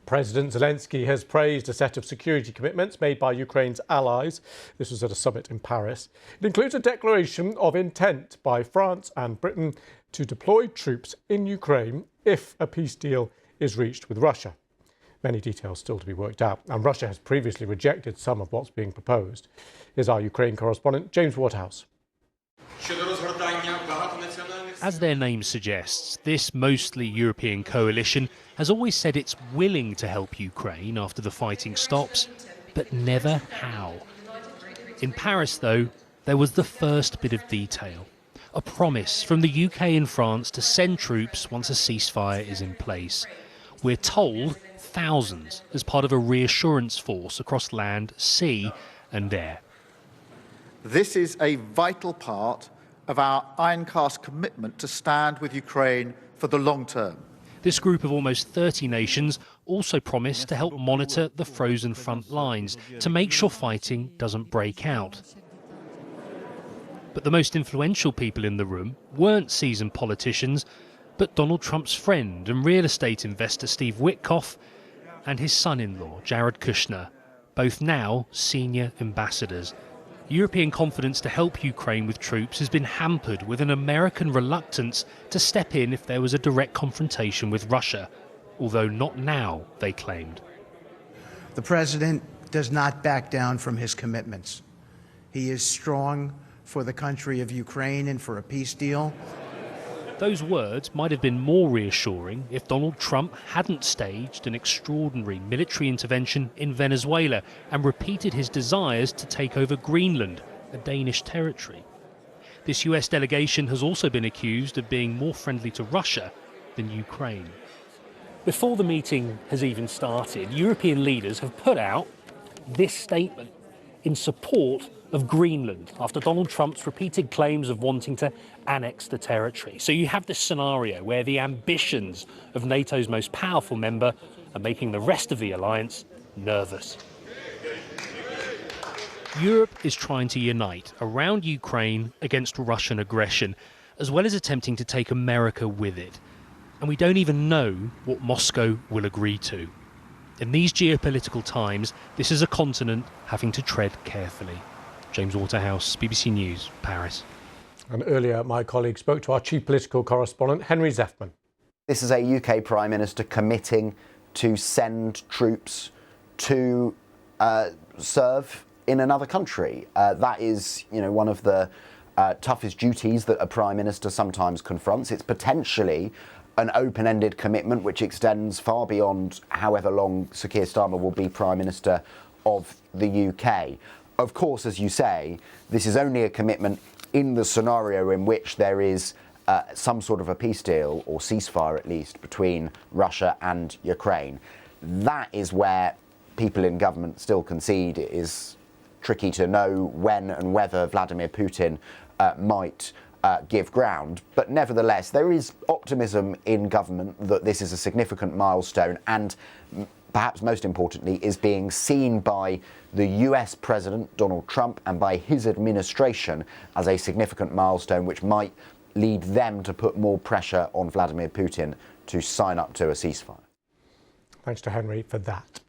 President Zelensky has praised a set of security commitments made by Ukraine's allies. This was at a summit in Paris. It includes a declaration of intent by France and Britain to deploy troops in Ukraine if a peace deal is reached with Russia. Many details still to be worked out, and Russia has previously rejected some of what's being proposed. Here's our Ukraine correspondent, James Waterhouse. As their name suggests, this mostly European coalition has always said it's willing to help Ukraine after the fighting stops, but never how. In Paris, though, there was the first bit of detail. A promise from the UK and France to send troops once a ceasefire is in place. We're told thousands as part of a reassurance force across land, sea and air. This is a vital part of our ironcast commitment to stand with Ukraine for the long term. This group of almost 30 nations also promised to help monitor the frozen front lines to make sure fighting doesn't break out. But the most influential people in the room weren't seasoned politicians, but Donald Trump's friend and real estate investor Steve Witkoff and his son-in-law Jared Kushner, both now senior ambassadors. European confidence to help Ukraine with troops has been hampered with an American reluctance to step in if there was a direct confrontation with Russia, although not now, they claimed. The president does not back down from his commitments. He is strong for the country of Ukraine and for a peace deal. Those words might have been more reassuring if Donald Trump hadn't staged an extraordinary military intervention in Venezuela and repeated his desires to take over Greenland, a Danish territory. This US delegation has also been accused of being more friendly to Russia than Ukraine. Before the meeting has even started, European leaders have put out this statement in support of Greenland after Donald Trump's repeated claims of wanting to annex the territory. So you have this scenario where the ambitions of NATO's most powerful member are making the rest of the alliance nervous. Europe is trying to unite around Ukraine against Russian aggression, as well as attempting to take America with it. And we don't even know what Moscow will agree to. In these geopolitical times, this is a continent having to tread carefully. James Waterhouse, BBC News, Paris. And earlier, my colleague spoke to our chief political correspondent, Henry Zeffman. This is a UK Prime Minister committing to send troops to serve in another country. That is, one of the toughest duties that a Prime Minister sometimes confronts. It's potentially an open-ended commitment which extends far beyond however long Sir Keir Starmer will be Prime Minister of the UK. Of course, as you say, this is only a commitment in the scenario in which there is some sort of a peace deal, or ceasefire at least, between Russia and Ukraine. That is where people in government still concede it is tricky to know when and whether Vladimir Putin might give ground. But nevertheless, there is optimism in government that this is a significant milestone and, perhaps most importantly, is being seen by the US President, Donald Trump, and by his administration as a significant milestone which might lead them to put more pressure on Vladimir Putin to sign up to a ceasefire. Thanks to Henry for that.